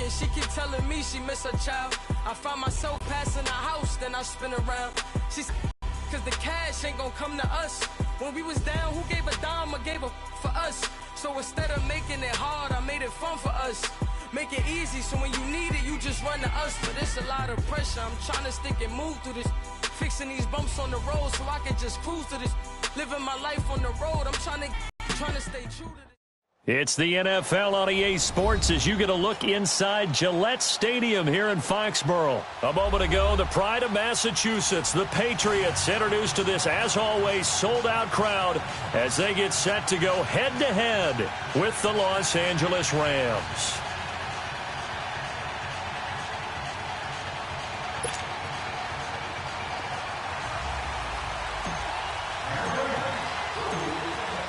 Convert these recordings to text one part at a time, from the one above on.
and she keep telling me she miss her child. I find myself passing the house, then I spin around. She's cause the cash ain't gonna come to us. When we was down, who gave a dime or gave a for us? So instead of making it hard, I made it fun for us. Make it easy, so when you need it, you just run to us. But it's a lot of pressure, I'm trying to stick and move through this. Fixing these bumps on the road so I can just cruise to this. Living my life on the road, I'm trying to stay true to this. It's the NFL on EA Sports as you get a look inside Gillette Stadium here in Foxborough. A moment ago, the pride of Massachusetts, the Patriots, introduced to this, as always, sold-out crowd as they get set to go head-to-head with the Los Angeles Rams.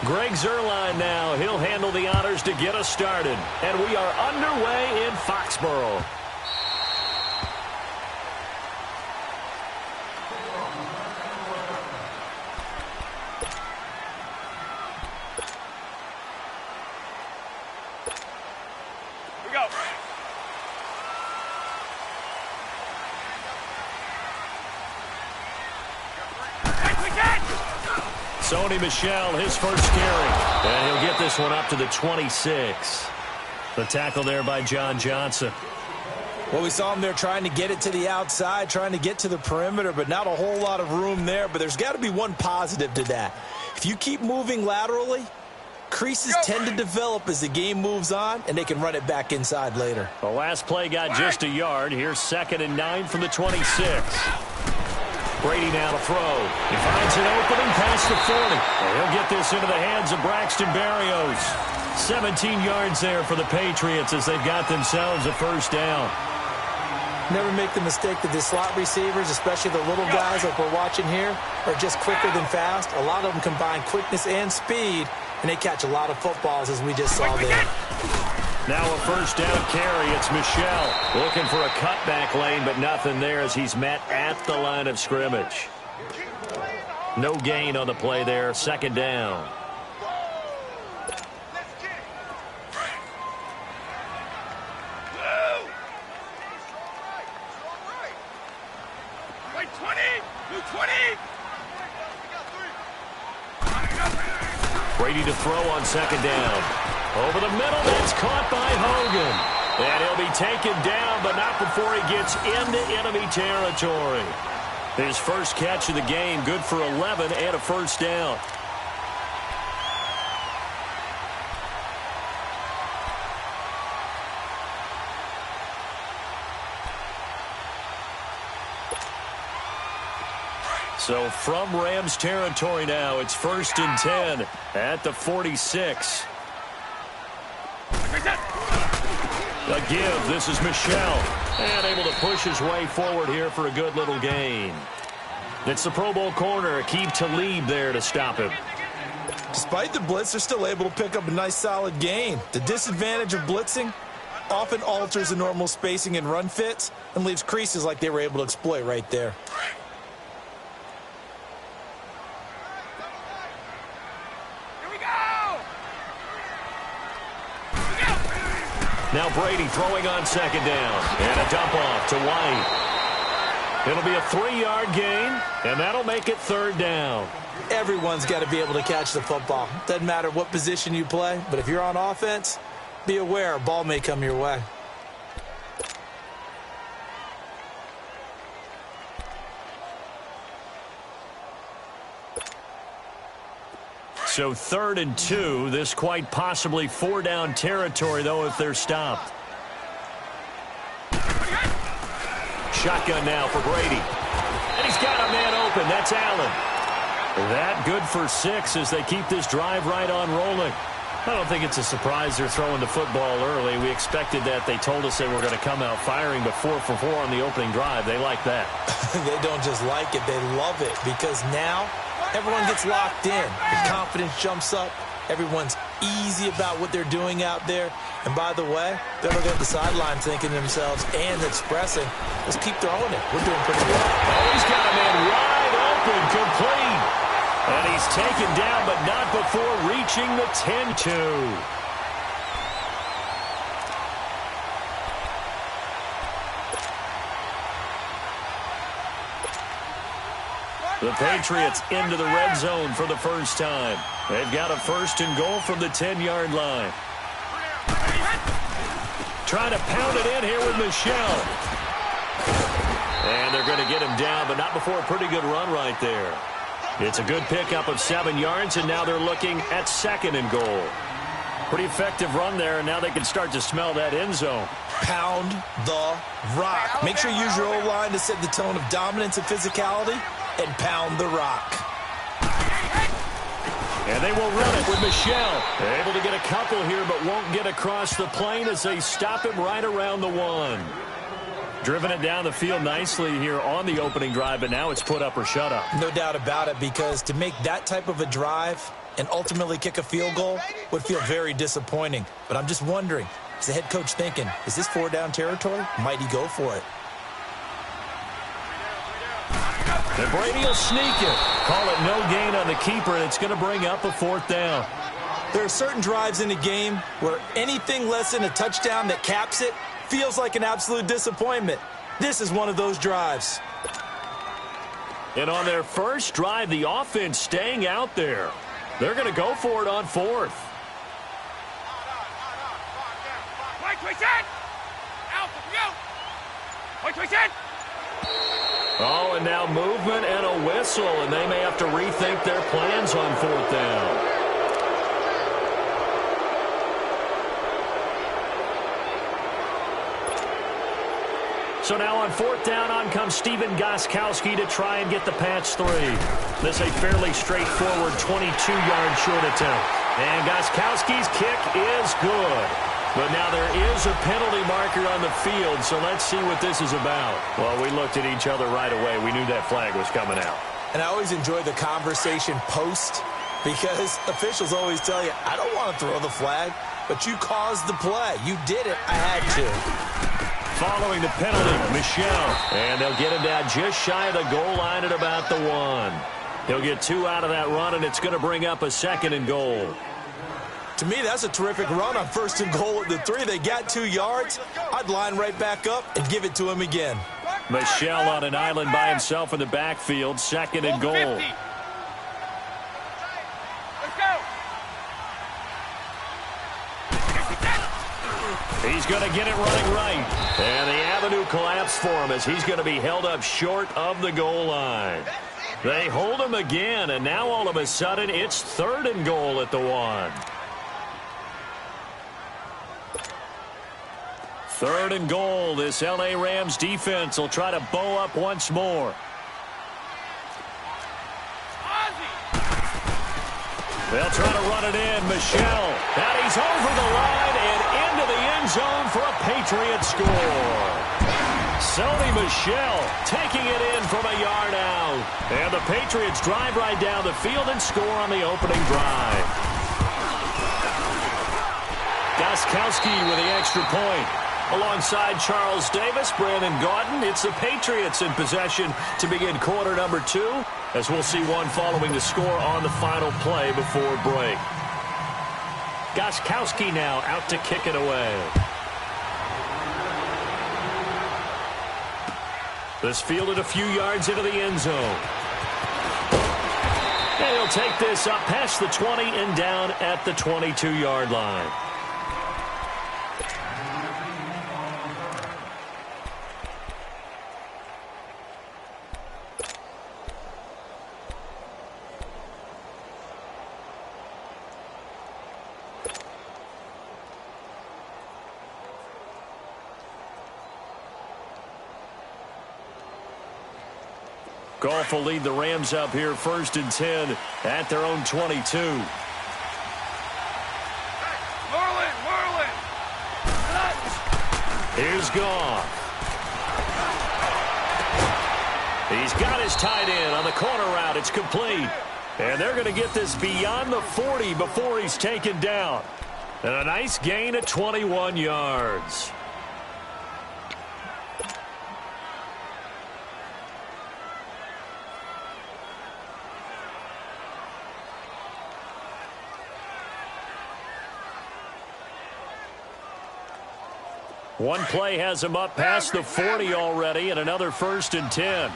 Greg Zuerlein now. He'll handle the honors to get us started. And we are underway in Foxborough. Here we go. Sony Michel, his first carry. And he'll get this one up to the 26. The tackle there by John Johnson. Well, we saw him there trying to get it to the outside, trying to get to the perimeter, but not a whole lot of room there. But there's got to be one positive to that. If you keep moving laterally, creases tend to develop as the game moves on, and they can run it back inside later. The last play got just a yard. Here's 2nd and 9 from the 26. Brady now to throw. He finds an opening past the 40. And he'll get this into the hands of Braxton Berrios. 17 yards there for the Patriots as they've got themselves a first down. Never make the mistake that the slot receivers, especially the little guys like we're watching here, are just quicker than fast. A lot of them combine quickness and speed, and they catch a lot of footballs as we just saw there. Now a first down carry. It's Michel looking for a cutback lane, but nothing there as he's met at the line of scrimmage. No gain on the play there. 2nd down. Brady to throw on 2nd down. Over the middle, that's caught by Hogan. And he'll be taken down, but not before he gets into enemy territory. His first catch of the game, good for 11 and a first down. So from Rams territory now, it's 1st and 10 at the 46. A give. This is Michel. And able to push his way forward here for a good little gain. It's the Pro Bowl corner, Aqib Talib there to stop him. Despite the blitz, they're still able to pick up a nice solid gain. The disadvantage of blitzing often alters the normal spacing and run fits and leaves creases like they were able to exploit right there. Now Brady throwing on 2nd down. And a dump off to White. It'll be a 3-yard gain, and that'll make it 3rd down. Everyone's got to be able to catch the football. Doesn't matter what position you play, but if you're on offense, be aware a ball may come your way. So 3rd and 2. This quite possibly 4-down territory, though, if they're stopped. Shotgun now for Brady. And he's got a man open. That's Allen. That good for 6 as they keep this drive right on rolling. I don't think it's a surprise they're throwing the football early. We expected that. They told us they were going to come out firing, but 4 for 4 on the opening drive. They like that. They don't just like it. They love it because now everyone gets locked in. The confidence jumps up. Everyone's easy about what they're doing out there. And by the way, they're looking at the sideline thinking to themselves and expressing, let's keep throwing it. We're doing pretty well. Oh, he's got a man wide open, complete. And he's taken down, but not before reaching the 10-2. The Patriots into the red zone for the first time. They've got a 1st and goal from the 10-yard line. Trying to pound it in here with Michel. And they're going to get him down, but not before a pretty good run right there. It's a good pickup of 7 yards, and now they're looking at 2nd and goal. Pretty effective run there, and now they can start to smell that end zone. Pound the rock. Make sure you use your O-line to set the tone of dominance and physicality, and pound the rock. And they will run it with Michel. They're able to get a couple here, but won't get across the plane as they stop him right around the 1. Driven it down the field nicely here on the opening drive, but now it's put up or shut up. No doubt about it, because to make that type of a drive and ultimately kick a field goal would feel very disappointing. But I'm just wondering, is the head coach thinking, is this 4-down territory? Might he go for it? And Brady will sneak it. Call it no gain on the keeper, and it's going to bring up a 4th down. There are certain drives in the game where anything less than a touchdown that caps it feels like an absolute disappointment. This is one of those drives. And on their first drive, the offense staying out there. They're going to go for it on 4th. Oh, and now movement and a whistle, and they may have to rethink their plans on 4th down. So now on 4th down, on comes Stephen Gostkowski to try and get the Pats 3. This is a fairly straightforward 22-yard short attempt. And Gostkowski's kick is good. But now there is a penalty marker on the field, so let's see what this is about. Well, we looked at each other right away. We knew that flag was coming out. And I always enjoy the conversation post, because officials always tell you, I don't want to throw the flag, but you caused the play. You did it. I had to. Following the penalty, Michel. And they'll get him down just shy of the goal line at about the 1. He'll get 2 out of that run, and it's going to bring up a 2nd and goal. To me, that's a terrific run on 1st and goal at the 3. They got 2 yards. I'd line right back up and give it to him again. Michel on an island by himself in the backfield, 2nd and goal. Let's go. He's going to get it running right. And the avenue collapsed for him as he's going to be held up short of the goal line. They hold him again, and now all of a sudden it's 3rd and goal at the 1. 3rd and goal. This L.A. Rams defense will try to bow up once more. They'll try to run it in. Michel. And he's over the line and into the end zone for a Patriot score. Sony Michel taking it in from a yard out. And the Patriots drive right down the field and score on the opening drive. Gostkowski with the extra point. Alongside Charles Davis, Brandon Gaudin, it's the Patriots in possession to begin quarter number 2, as we'll see one following the score on the final play before break. Gostkowski now out to kick it away. This fielded a few yards into the end zone. And he'll take this up past the 20 and down at the 22-yard line. Goff will lead the Rams up here 1st and 10 at their own 22. Merlin! Here's Goff. He's got his tight end on the corner route. It's complete. And they're going to get this beyond the 40 before he's taken down. And a nice gain of 21 yards. One play has him up past the 40 already, and another 1st and 10.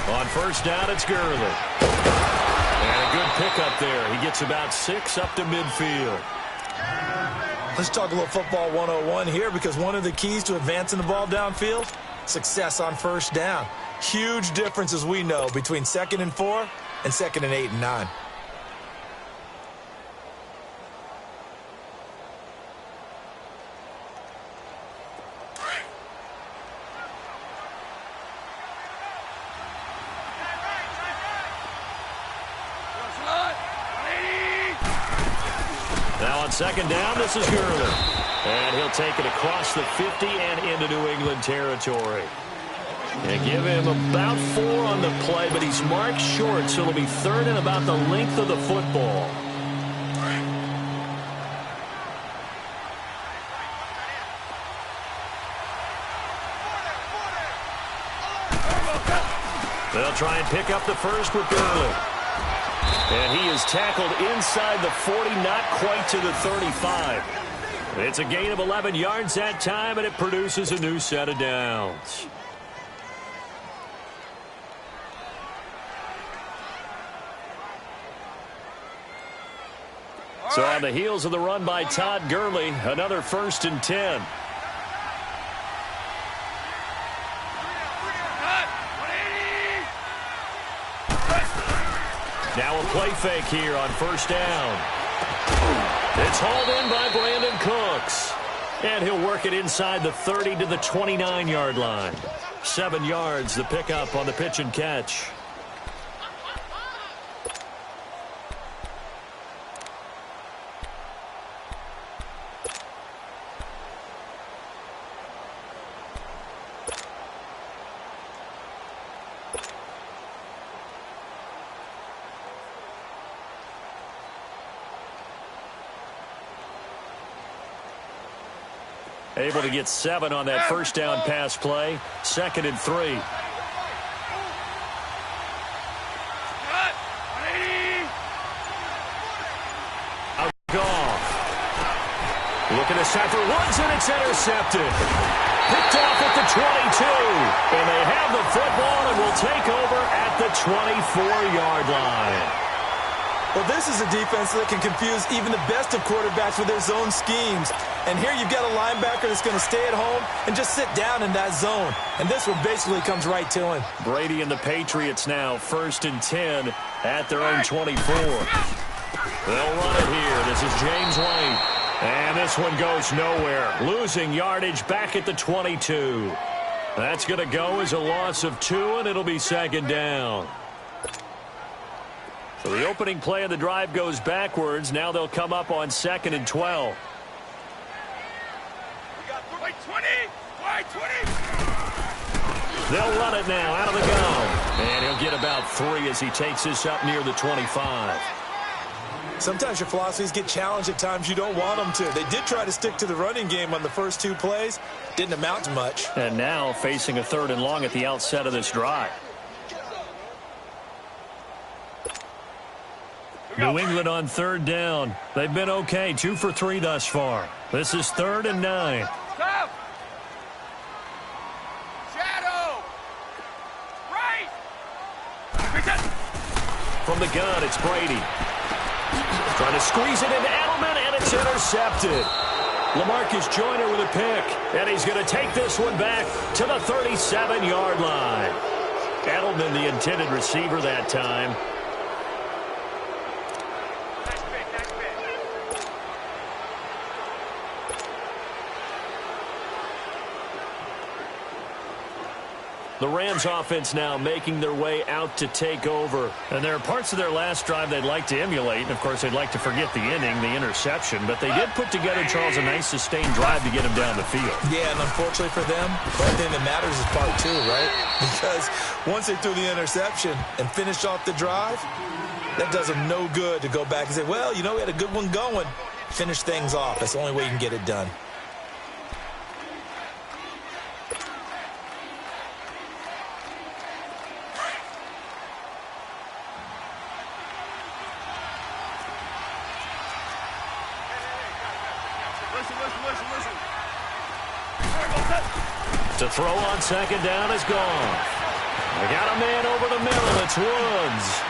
On first down, it's Gurley. And a good pickup there. He gets about 6 up to midfield. Let's talk a little football 101 here, because one of the keys to advancing the ball downfield, success on first down. Huge difference, as we know, between 2nd and 4 and 2nd and 8 and 9. Now on second down, this is Gurley. And he'll take it across the 50 and into New England territory. They give him about 4 on the play, but he's marked short, so it'll be 3rd and about the length of the football. They'll try and pick up the first with Gurley. And he is tackled inside the 40, not quite to the 35. It's a gain of 11 yards that time, and it produces a new set of downs. So on the heels of the run by Todd Gurley, another 1st and 10. Now a play fake here on first down. It's hauled in by Brandon Cooks. And he'll work it inside the 30 to the 29-yard line. 7 yards, the pickup on the pitch and catch. Able to get 7 on that first down pass play. 2nd and 3. Out Goff. Looking to set for Woods, and it's intercepted. Picked off at the 22. And they have the football and will take over at the 24-yard line. Well, this is a defense that can confuse even the best of quarterbacks with their zone schemes. And here you've got a linebacker that's going to stay at home and just sit down in that zone. And this one basically comes right to him. Brady and the Patriots now 1st and 10 at their own 24. They'll run it here. This is James White. And this one goes nowhere. Losing yardage back at the 22. That's going to go as a loss of 2, and it'll be 2nd down. So the opening play of the drive goes backwards. Now they'll come up on 2nd and 12. They'll run it now out of the gun. And he'll get about 3 as he takes this up near the 25. Sometimes your philosophies get challenged at times you don't want them to. They did try to stick to the running game on the first 2 plays. Didn't amount to much. And now facing a 3rd and long at the outset of this drive. New England on 3rd down. They've been okay, 2 for 3 thus far. This is 3rd and 9. Stop. Shadow. Right. From the gun, it's Brady. Trying to squeeze it into Edelman, and it's intercepted. LaMarcus Joyner with a pick, and he's going to take this one back to the 37-yard line. Edelman, the intended receiver that time. The Rams offense now making their way out to take over. And there are parts of their last drive they'd like to emulate. And, of course, they'd like to forget the inning, the interception. But they did put together, Charles, a nice sustained drive to get him down the field. Yeah, and unfortunately for them, the only thing that matters is part 2, right? Because once they threw the interception and finished off the drive, that does them no good to go back and say, well, you know, we had a good one going. Finish things off. That's the only way you can get it done. To throw on 2nd down is gone. They got a man over the middle. It's Woods.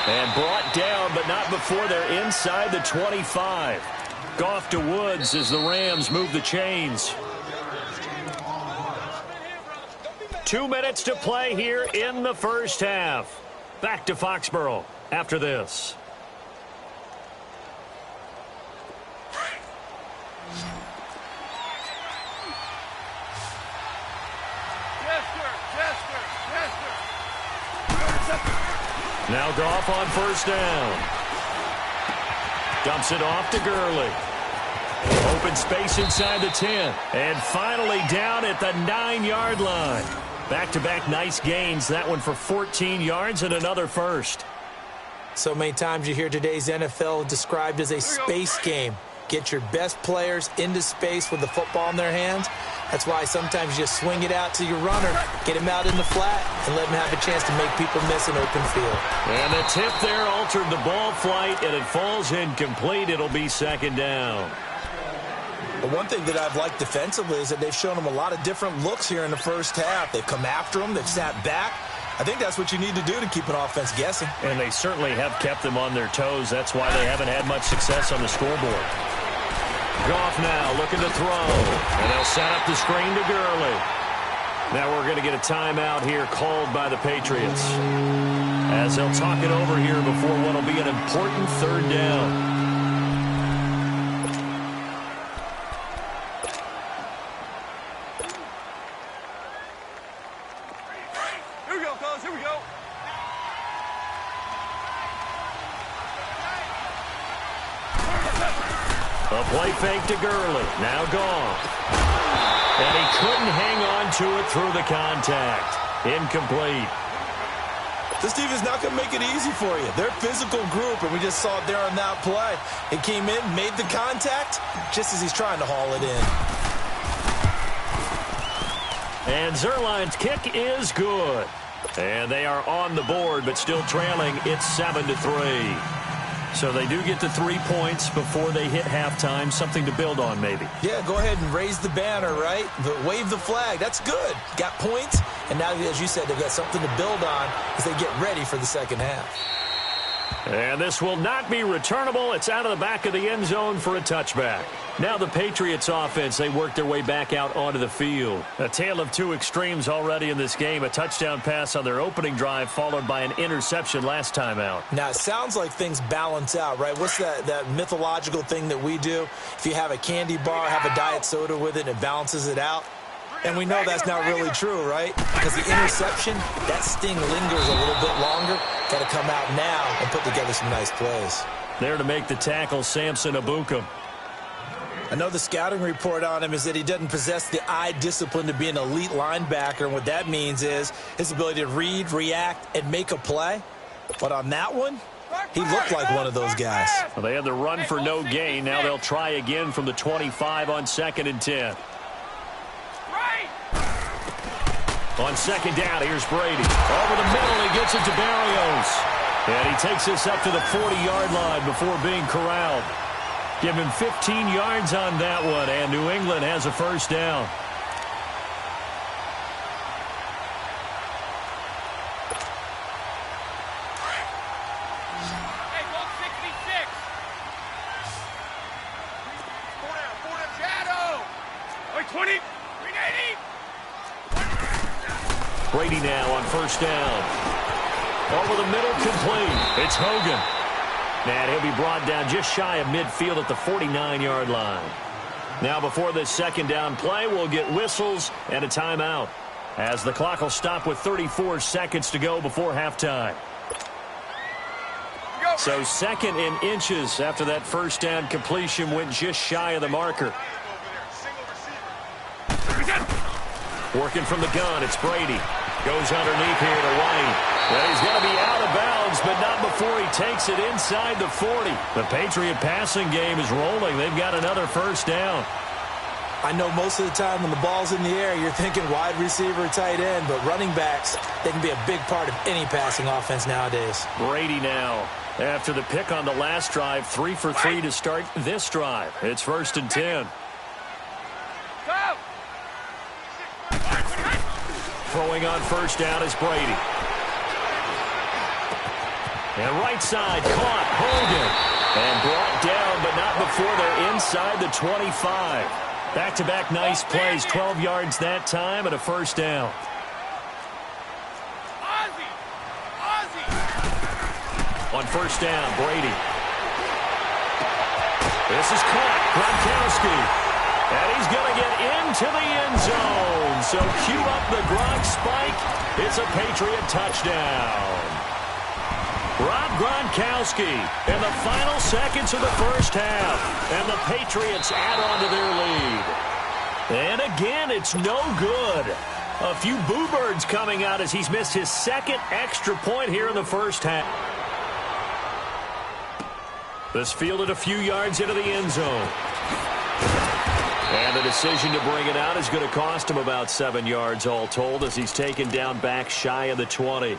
And brought down, but not before they're inside the 25. Goff to Woods as the Rams move the chains. 2 minutes to play here in the first half. Back to Foxborough after this. Now Goff on first down. Dumps it off to Gurley. Open space inside the 10. And finally down at the 9-yard line. Back-to-back nice gains. That one for 14 yards and another first. So many times you hear today's NFL described as a space game. Get your best players into space with the football in their hands. That's why sometimes you just swing it out to your runner, get him out in the flat, and let him have a chance to make people miss an open field. And the tip there altered the ball flight, and it falls incomplete. It'll be second down. But one thing that I've liked defensively is that they've shown them a lot of different looks here in the first half. They've come after them. They've sat back. I think that's what you need to do to keep an offense guessing. And they certainly have kept them on their toes. That's why they haven't had much success on the scoreboard. Goff now looking to throw. And they'll set up the screen to Gurley. Now we're going to get a timeout here called by the Patriots, as they'll talk it over here before what will be an important third down. A play fake to Gurley. Now Goff. And he couldn't hang on to it through the contact. Incomplete. This team is not going to make it easy for you. They're a physical group, and we just saw it there on that play. It came in, made the contact, just as he's trying to haul it in. And Zerline's kick is good. And they are on the board, but still trailing. It's 7-3. So they do get to 3 points before they hit halftime. Something to build on, maybe. Yeah, go ahead and raise the banner, right? But wave the flag. That's good. Got points. And now, as you said, they've got something to build on as they get ready for the second half. And this will not be returnable. It's out of the back of the end zone for a touchback. Now the Patriots offense, they work their way back out onto the field. A tale of two extremes already in this game. A touchdown pass on their opening drive followed by an interception last time out. Now, it sounds like things balance out, right? What's that mythological thing that we do? If you have a candy bar, have a diet soda with it, and it balances it out. And we know that's not really true, right? Because the interception, that sting lingers a little bit longer. Got to come out now and put together some nice plays. There to make the tackle, Samson Abukum. I know the scouting report on him is that he doesn't possess the eye discipline to be an elite linebacker. And what that means is his ability to read, react, and make a play. But on that one, he looked like one of those guys. Well, they had the run for no gain. Now they'll try again from the 25 on 2nd and 10. On second down, here's Brady. Over the middle, he gets it to Barrios. And he takes this up to the 40-yard line before being corralled. Give him 15 yards on that one, and New England has a first down. Hey, 166. 4 down, shadow. 20, 380. Brady now on first down. Over the middle, complete. It's Hogan. And he'll be brought down just shy of midfield at the 49-yard line. Now before this second down play, we'll get whistles and a timeout, as the clock will stop with 34 seconds to go before halftime. So 2nd and inches after that first down completion went just shy of the marker. Working from the gun, it's Brady. Goes underneath here to White. Well, he's going to be out of bounds, but not before he takes it inside the 40. The Patriot passing game is rolling. They've got another first down. I know most of the time when the ball's in the air, you're thinking wide receiver, tight end, but running backs, they can be a big part of any passing offense nowadays. Brady now, after the pick on the last drive, 3 for 3 to start this drive. It's 1st and 10. Throwing on first down is Brady. And right side, caught, Hogan. And brought down, but not before they're inside the 25. Back-to-back nice plays, 12 yards that time, and a first down. On first down, Brady. This is caught, Gronkowski. And he's going to get into the end zone. So cue up the Gronk spike. It's a Patriot touchdown. Rob Gronkowski in the final seconds of the first half. And the Patriots add on to their lead. And again, it's no good. A few boo birds coming out as he's missed his second extra point here in the first half. This fielded a few yards into the end zone. And the decision to bring it out is going to cost him about 7 yards all told as he's taken down back shy of the 20.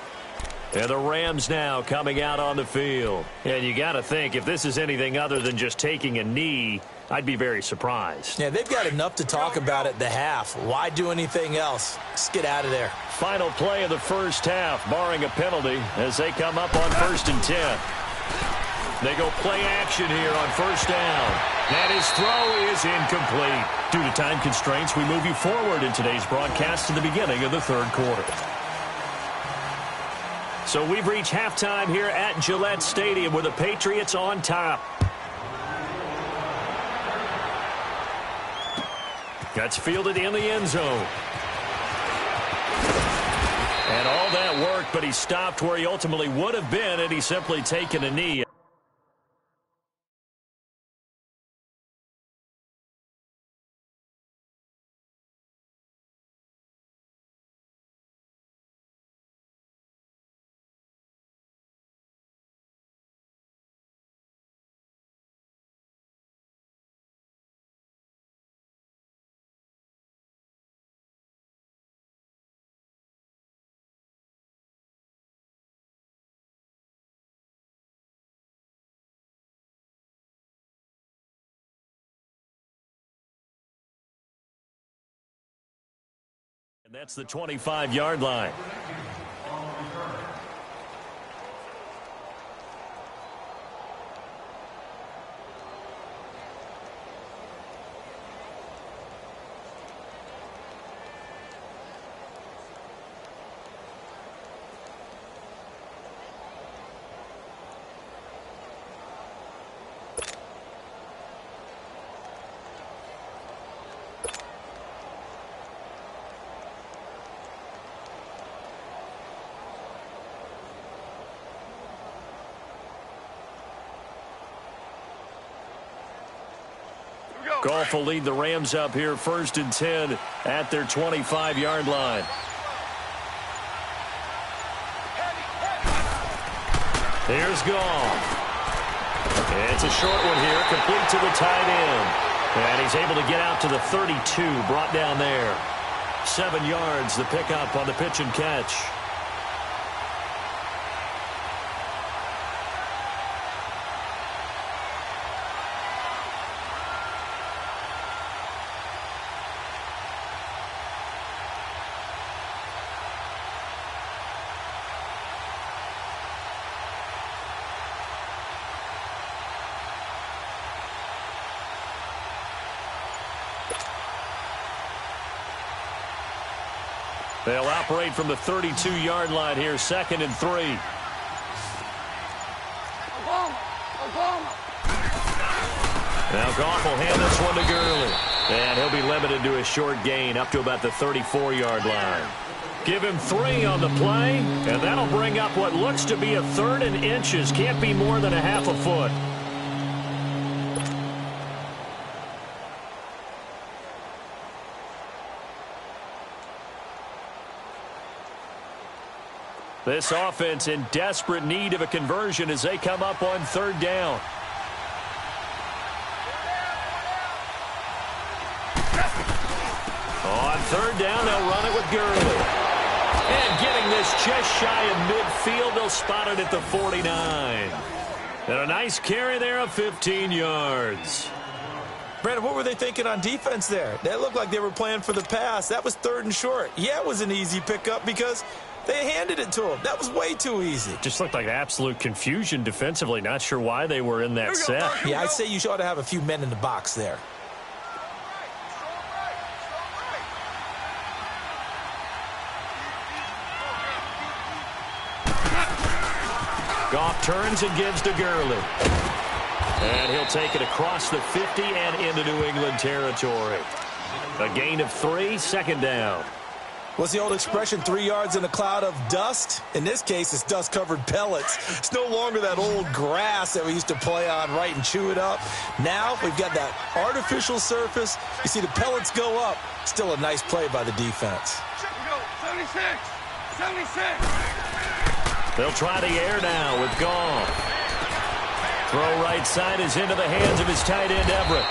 And the Rams now coming out on the field. And you got to think, if this is anything other than just taking a knee, I'd be very surprised. Yeah, they've got enough to talk about at the half. Why do anything else? Just get out of there. Final play of the first half, barring a penalty, as they come up on 1st and 10. They go play action here on first down. And his throw is incomplete. Due to time constraints, we move you forward in today's broadcast to the beginning of the third quarter. So we've reached halftime here at Gillette Stadium with the Patriots on top. That's fielded in the end zone. And all that worked, but he stopped where he ultimately would have been had he simply taken a knee. And that's the 25-yard line. Goff will lead the Rams up here 1st and 10 at their 25-yard line. Here's Goff. It's a short one here, complete to the tight end. And he's able to get out to the 32, brought down there. 7 yards, the pickup on the pitch and catch. They'll operate from the 32-yard line here, 2nd and 3. Now Goff will hand this one to Gurley. And he'll be limited to a short gain up to about the 34-yard line. Give him 3 on the play, and that'll bring up what looks to be a 3rd and inches. Can't be more than a half a foot. This offense in desperate need of a conversion as they come up on 3rd down. On 3rd down, they'll run it with Gurley. And getting this just shy of midfield, they'll spot it at the 49. And a nice carry there of 15 yards. Brandon, what were they thinking on defense there? That looked like they were playing for the pass. That was 3rd and short. Yeah, it was an easy pickup because they handed it to him. That was way too easy. Just looked like absolute confusion defensively. Not sure why they were in that set. Yeah, I'd say you ought to have a few men in the box there. Goff turns and gives to Gurley. And he'll take it across the 50 and into New England territory. A gain of 3, 2nd down. What's the old expression, 3 yards in a cloud of dust? In this case, it's dust-covered pellets. It's no longer that old grass that we used to play on, right, and chew it up. Now we've got that artificial surface. You see the pellets go up. Still a nice play by the defense. 76! 76! They'll try the air now with Goff. Throw right side is into the hands of his tight end, Everett.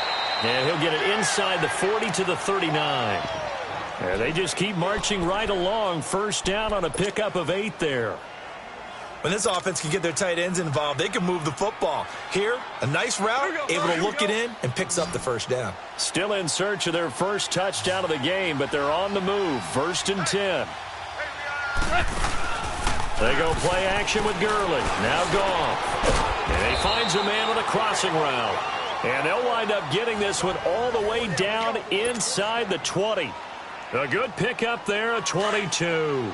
And he'll get it inside the 40 to the 39. And they just keep marching right along. 1st down on a pickup of 8 there. When this offense can get their tight ends involved, they can move the football. Here, a nice route, able to look it in, and picks up the 1st down. Still in search of their first touchdown of the game, but they're on the move. 1st and 10. They go play action with Gurley. Now Goff. And he finds a man on a crossing route. And they'll wind up getting this one all the way down inside the 20. A good pickup there at 22.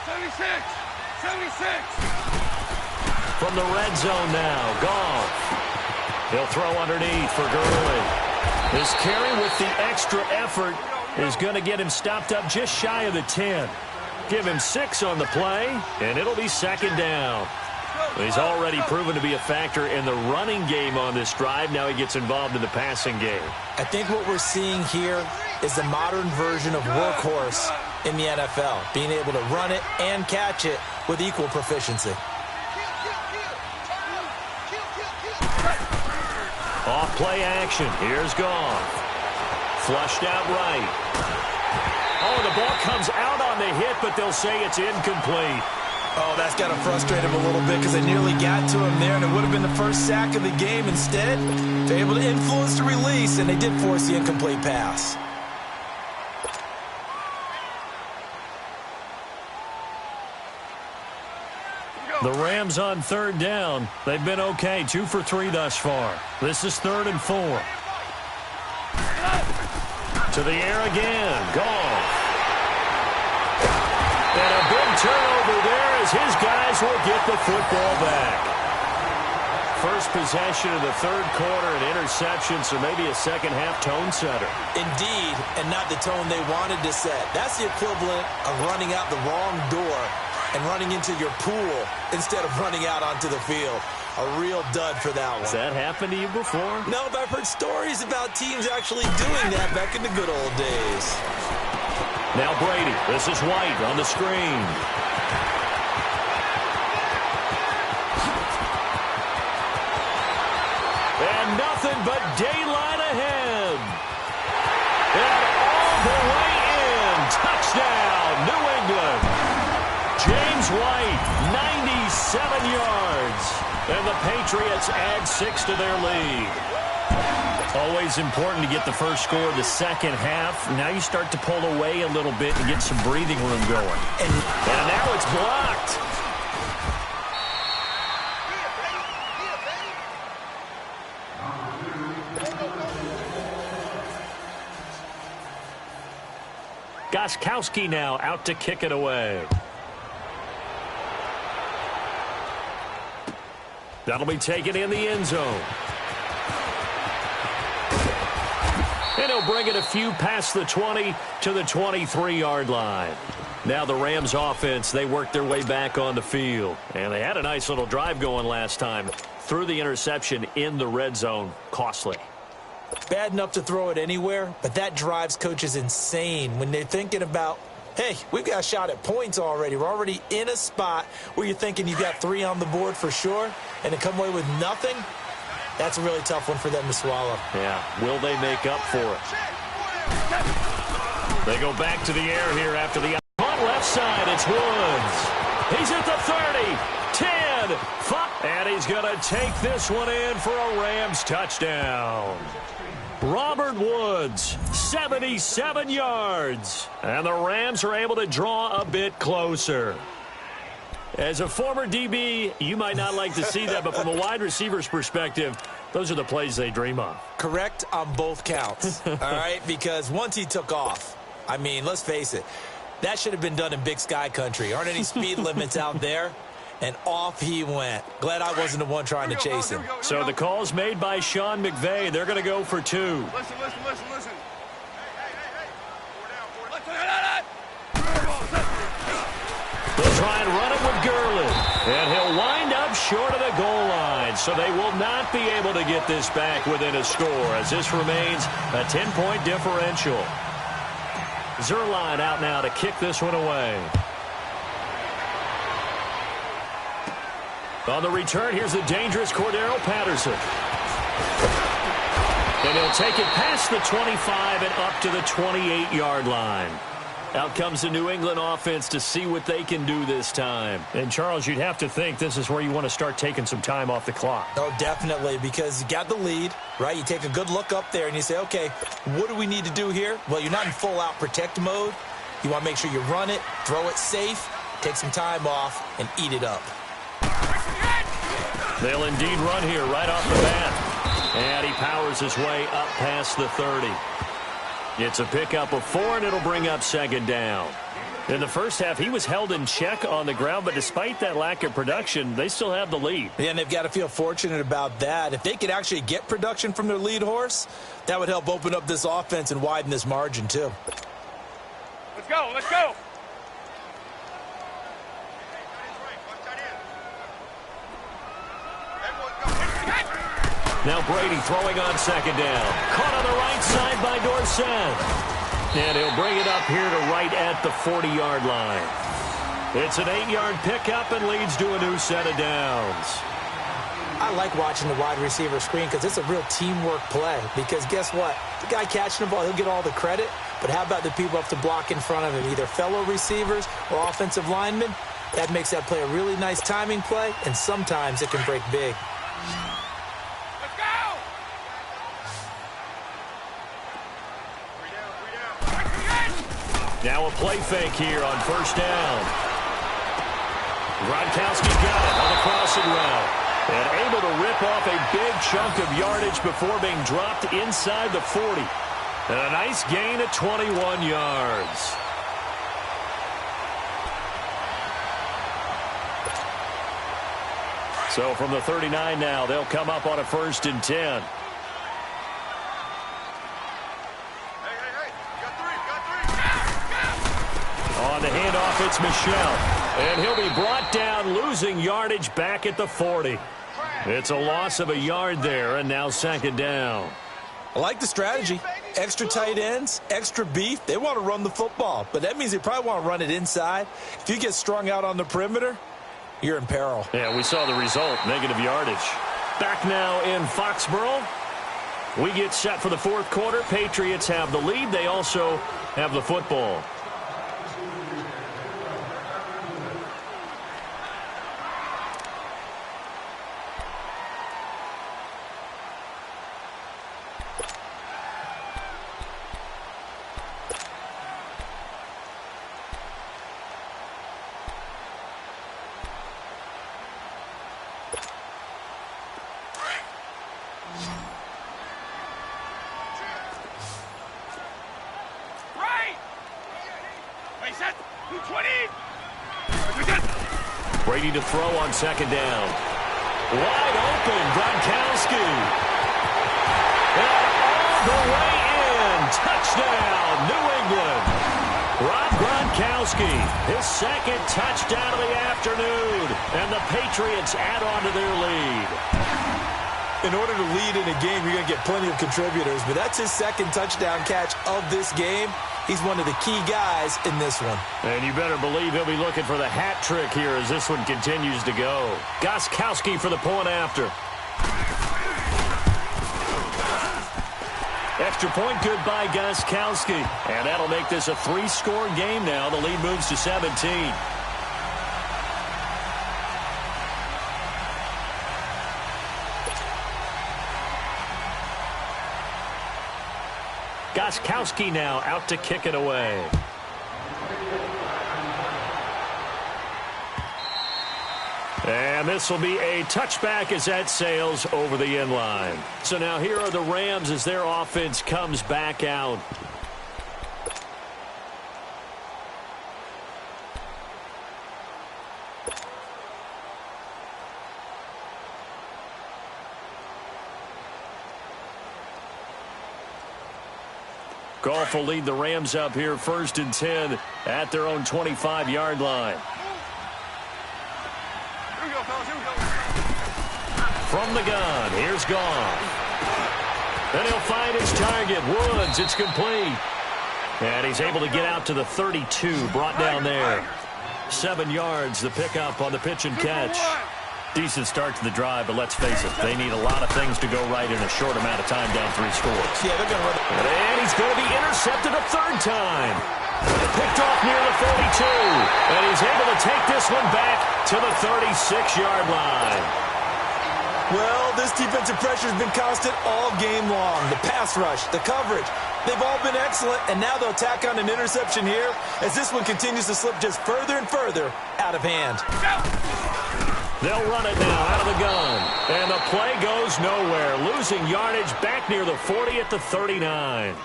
76! 76! From the red zone now, Goff. He'll throw underneath for Gurley. His carry with the extra effort is going to get him stopped up just shy of the 10. Give him 6 on the play, and it'll be 2nd down. He's already proven to be a factor in the running game on this drive. Now he gets involved in the passing game. I think what we're seeing here is the modern version of workhorse in the NFL, being able to run it and catch it with equal proficiency. Off play action. Here's Goff. Flushed out right. Oh, the ball comes out on the hit, but they'll say it's incomplete. Oh, that's got to frustrate him a little bit because they nearly got to him there, and it would have been the first sack of the game. Instead, they're able to influence the release, and they did force the incomplete pass. The Rams on 3rd down. They've been okay. 2 for 3 thus far. This is 3rd and 4. To the air again. Goff. And a big turnover there as his guys will get the football back. First possession of the 3rd quarter, an interception, so maybe a second-half tone setter. Indeed, and not the tone they wanted to set. That's the equivalent of running out the wrong door and running into your pool instead of running out onto the field. A real dud for that one. Has that happened to you before? No, but I've heard stories about teams actually doing that back in the good old days. Now Brady. This is White on the screen. And nothing but daylight ahead. And all the way in. Touchdown, New England. James White, 97 yards. And the Patriots add 6 to their lead. Always important to get the first score of the second half. Now you start to pull away a little bit and get some breathing room going. And now it's blocked. Gostkowski now out to kick it away. That'll be taken in the end zone. And he'll bring it a few past the 20 to the 23-yard line. Now the Rams offense, they worked their way back on the field. And they had a nice little drive going last time. Threw the interception in the red zone. Costly. Bad enough to throw it anywhere, but that drives coaches insane when they're thinking about, hey, we've got a shot at points already. We're already in a spot where you're thinking you've got 3 on the board for sure, and to come away with nothing, that's a really tough one for them to swallow. Yeah, will they make up for it? They go back to the air here after the on left side. It's Woods. He's at the 30, 10, 5, and he's going to take this one in for a Rams touchdown. Robert Woods, 77 yards, and the Rams are able to draw a bit closer. As a former DB, you might not like to see that, but from a wide receiver's perspective, those are the plays they dream of. Correct on both counts, all right? Because once he took off, I mean, let's face it, that should have been done in Big Sky country. Aren't any speed limits out there? And off he went. Glad I wasn't the one trying to chase him. So the call's made by Sean McVay. They're going to go for 2. Listen. They'll try and run it with Gurley. And he'll wind up short of the goal line. So they will not be able to get this back within a score as this remains a 10-point differential. Zerline out now to kick this one away. On the return, here's the dangerous Cordero Patterson. And he'll take it past the 25 and up to the 28-yard line. Out comes the New England offense to see what they can do this time. And, Charles, you'd have to think this is where you want to start taking some time off the clock. Oh, definitely, because you got the lead, right? You take a good look up there and you say, okay, what do we need to do here? Well, you're not in full-out protect mode. You want to make sure you run it, throw it safe, take some time off, and eat it up. They'll indeed run here right off the bat. And he powers his way up past the 30. It's a pickup of 4, and it'll bring up second down. In the first half, he was held in check on the ground, but despite that lack of production, they still have the lead. Yeah, and they've got to feel fortunate about that. If they could actually get production from their lead horse, that would help open up this offense and widen this margin, too. Let's go. Now Brady throwing on second down. Caught on the right side by Dorsett. And he'll bring it up here to right at the 40-yard line. It's an 8-yard pickup and leads to a new set of downs. I like watching the wide receiver screen because it's a real teamwork play. Because guess what? The guy catching the ball, he'll get all the credit. But how about the people up to block in front of him, either fellow receivers or offensive linemen? That makes that play a really nice timing play, and sometimes it can break big. Now a play fake here on first down. Gronkowski got it on the crossing route. And able to rip off a big chunk of yardage before being dropped inside the 40. And a nice gain of 21 yards. So from the 39 now, they'll come up on a 1st and 10. On the handoff, it's Michel. And he'll be brought down, losing yardage back at the 40. It's a loss of a yard there, and now second down. I like the strategy. Extra tight ends, extra beef. They want to run the football, but that means they probably want to run it inside. If you get strung out on the perimeter, you're in peril. Yeah, we saw the result, negative yardage. Back now in Foxborough. We get set for the 4th quarter. Patriots have the lead. They also have the football. Brady to throw on second down. Wide open, Gronkowski. And all the way in. Touchdown, New England. Rob Gronkowski, his 2nd touchdown of the afternoon. And the Patriots add on to their lead. In order to lead in a game, you're going to get plenty of contributors, but that's his 2nd touchdown catch of this game. He's one of the key guys in this one. And you better believe he'll be looking for the hat trick here as this one continues to go. Gostkowski for the point after. Extra point good by Gostkowski. And that'll make this a 3-score game now. The lead moves to 17. Gostkowski now out to kick it away. And this will be a touchback as that sails over the end line. So now here are the Rams as their offense comes back out. Goff will lead the Rams up here 1st and 10 at their own 25-yard line. From the gun, here's Goff. Then he'll find his target, Woods. It's complete. And he's able to get out to the 32, brought down there. 7 yards, the pickup on the pitch and catch. Decent start to the drive, but let's face it, they need a lot of things to go right in a short amount of time down 3 scores. Yeah, they're going to run it. And he's going to be intercepted a 3rd time. Picked off near the 42. And he's able to take this one back to the 36-yard line. Well, this defensive pressure has been constant all game long. The pass rush, the coverage, they've all been excellent, and now they'll tack on an interception here as this one continues to slip just further and further out of hand. They'll run it now out of the gun, and the play goes nowhere, losing yardage back near the 40 at the 39.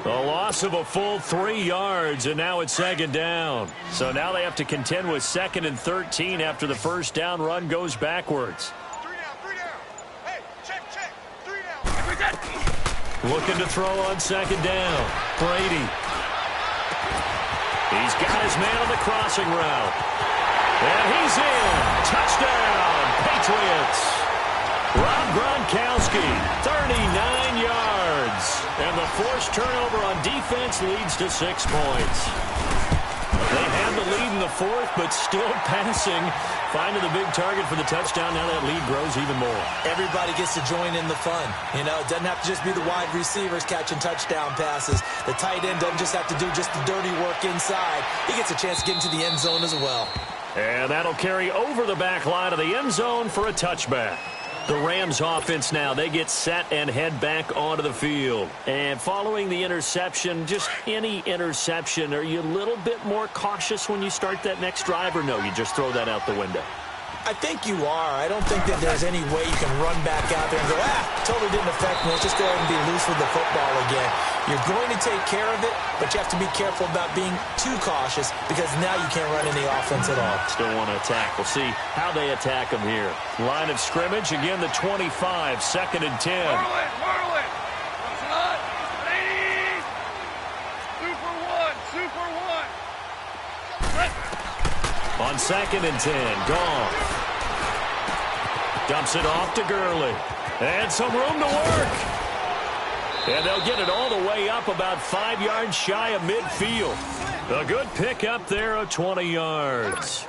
A loss of a full 3 yards, and now it's 2nd down. So now they have to contend with 2nd and 13 after the 1st down run goes backwards. Looking to throw on 2nd down. Brady. He's got his man on the crossing route. And he's in. Touchdown, Patriots. Rob Gronkowski, 39 yards. And the forced turnover on defense leads to 6 points. They had the lead in the 4th, but still passing. Finding the big target for the touchdown. Now that lead grows even more. Everybody gets to join in the fun. You know, it doesn't have to just be the wide receivers catching touchdown passes. The tight end doesn't just have to do just the dirty work inside. He gets a chance to get into the end zone as well. And that'll carry over the back line of the end zone for a touchback. The Rams offense now, they get set and head back onto the field. And following the interception, just any interception, are you a little bit more cautious when you start that next drive, or no, you just throw that out the window? I think you are. I don't think that there's any way you can run back out there and go, totally didn't affect me. Let's just go ahead and be loose with the football again. You're going to take care of it, but you have to be careful about being too cautious because now you can't run any offense at all. Still want to attack. We'll see how they attack them here. Line of scrimmage, again, the 25, 2nd and 10. Whirl it. Ladies. Super one. On 2nd and 10, Goff. Dumps it off to Gurley. And some room to work. And they'll get it all the way up about 5 yards shy of midfield. A good pick up there of 20 yards.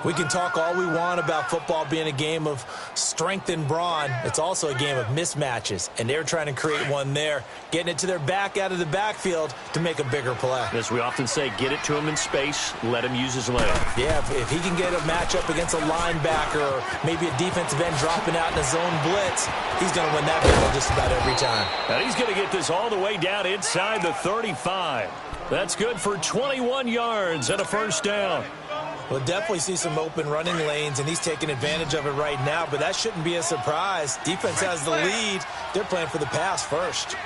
We can talk all we want about football being a game of strength and brawn. It's also a game of mismatches, and they're trying to create one there, getting it to their back out of the backfield to make a bigger play. As we often say, get it to him in space, let him use his leg. Yeah, if he can get a matchup against a linebacker or maybe a defensive end dropping out in a zone blitz, he's going to win that battle just about every time. And he's going to get this all the way down inside the 35. That's good for 21 yards and a 1st down. We'll definitely see some open running lanes, and he's taking advantage of it right now, but that shouldn't be a surprise. Defense has the lead. They're playing for the pass first.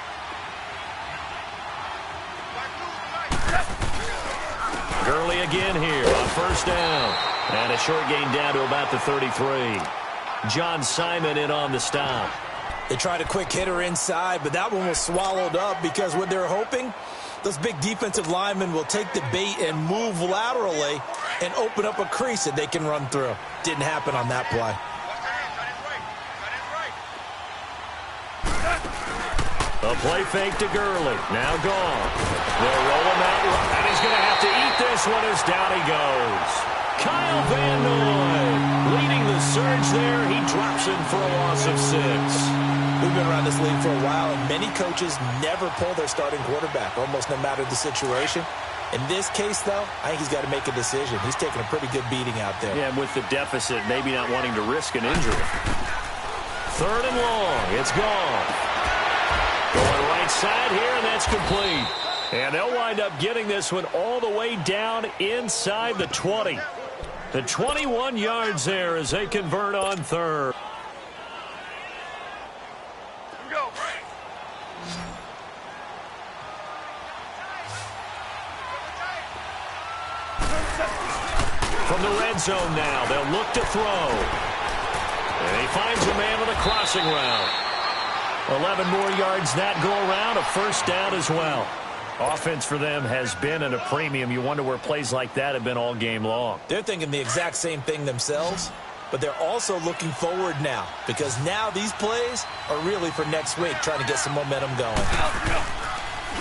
Gurley again here on 1st down. And a short gain down to about the 33. John Simon in on the stop. They tried a quick hitter inside, but that one was swallowed up because what they're hoping, those big defensive linemen will take the bait and move laterally and open up a crease that they can run through. Didn't happen on that play. A play fake to Gurley. Now gone. They'll roll him out, and he's going to have to eat this one as down he goes. Kyle Van Noy leading the surge there. He drops in for a loss of 6. We've been around this league for a while, and many coaches never pull their starting quarterback, almost no matter the situation. In this case, though, I think he's got to make a decision. He's taking a pretty good beating out there. Yeah, with the deficit, maybe not wanting to risk an injury. 3rd and long. It's gone. Going right outside here, and that's complete. And they'll wind up getting this one all the way down inside the 20. The 21 yards there as they convert on third. Go. From the red zone now, they'll look to throw. And he finds a man on the crossing route. 11 more yards that go around, a first down as well. Offense for them has been at a premium. You wonder where plays like that have been all game long. They're thinking the exact same thing themselves, but they're also looking forward now because now these plays are really for next week, trying to get some momentum going.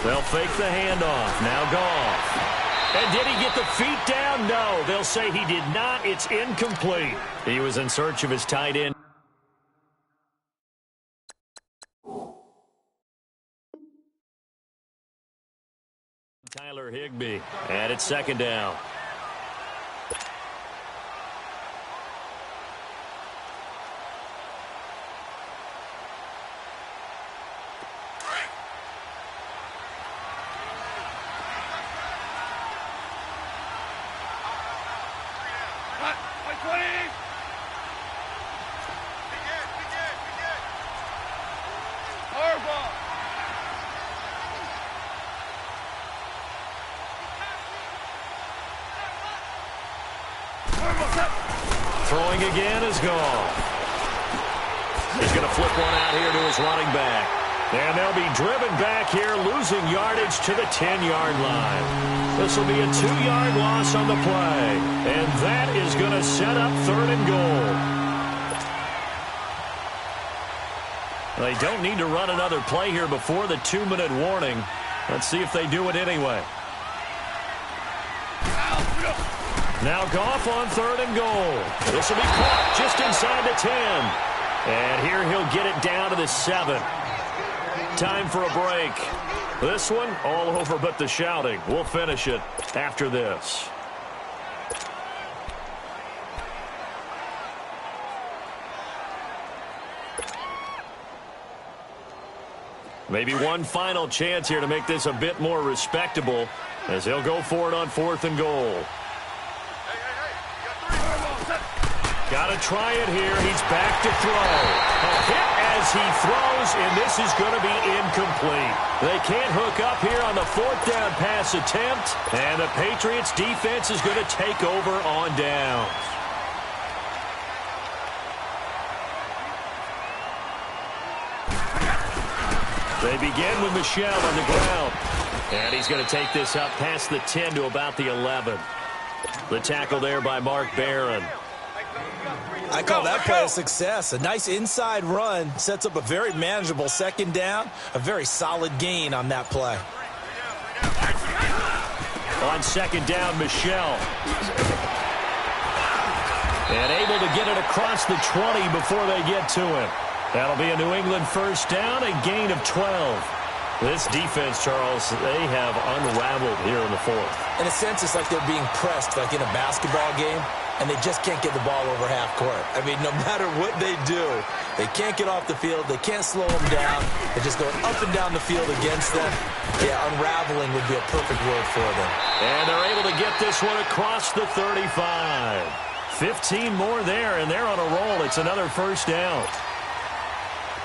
They'll fake the handoff. Now Goff. And did he get the feet down? No. They'll say he did not. It's incomplete. He was in search of his tight end. Tyler Higbee. And it's second down. Throwing again is Goff. He's going to flip one out here to his running back. And they'll be driven back here, losing yardage to the 10-yard line. This will be a 2-yard loss on the play. And that is going to set up third and goal. They don't need to run another play here before the 2-minute warning. Let's see if they do it anyway. Now Goff on third and goal. This will be caught just inside the 10. And here he'll get it down to the 7. Time for a break. This one all over but the shouting. We'll finish it after this. Maybe one final chance here to make this a bit more respectable as he'll go for it on fourth and goal. Got to try it here. He's back to throw. A hit as he throws, and this is going to be incomplete. They can't hook up here on the fourth down pass attempt, and the Patriots defense is going to take over on downs. They begin with Michel on the ground, and he's going to take this up past the 10 to about the 11. The tackle there by Mark Barron. I call that play a success. A nice inside run sets up a very manageable second down. A very solid gain on that play. On second down, Michel. And able to get it across the 20 before they get to him. That'll be a New England first down, a gain of 12. This defense, Charles, they have unraveled here in the fourth. In a sense, it's like they're being pressed, like in a basketball game, and they just can't get the ball over half court. I mean, no matter what they do, they can't get off the field. They can't slow them down. They're just going up and down the field against them. Yeah, unraveling would be a perfect word for them. And they're able to get this one across the 35. 15 more there, and they're on a roll. It's another first down.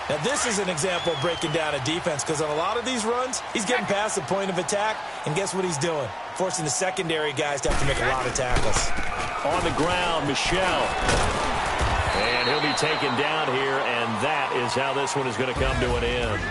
Now, this is an example of breaking down a defense because on a lot of these runs, he's getting past the point of attack, and guess what he's doing? Forcing the secondary guys to have to make a lot of tackles. On the ground, Michel. And he'll be taken down here, and that is how this one is going to come to an end.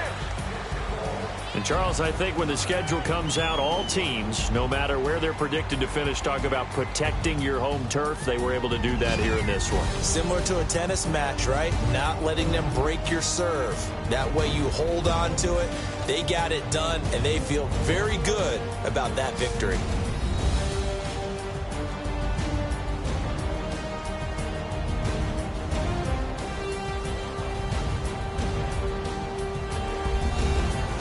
And, Charles, I think when the schedule comes out, all teams, no matter where they're predicted to finish, talk about protecting your home turf. They were able to do that here in this one. Similar to a tennis match, right? Not letting them break your serve. That way you hold on to it. They got it done, and they feel very good about that victory.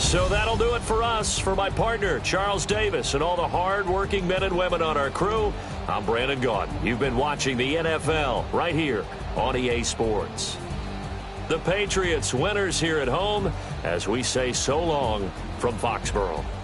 So that'll do it for us. For my partner, Charles Davis, and all the hard-working men and women on our crew, I'm Brandon Gaudin. You've been watching the NFL right here on EA Sports. The Patriots winners here at home as we say so long from Foxborough.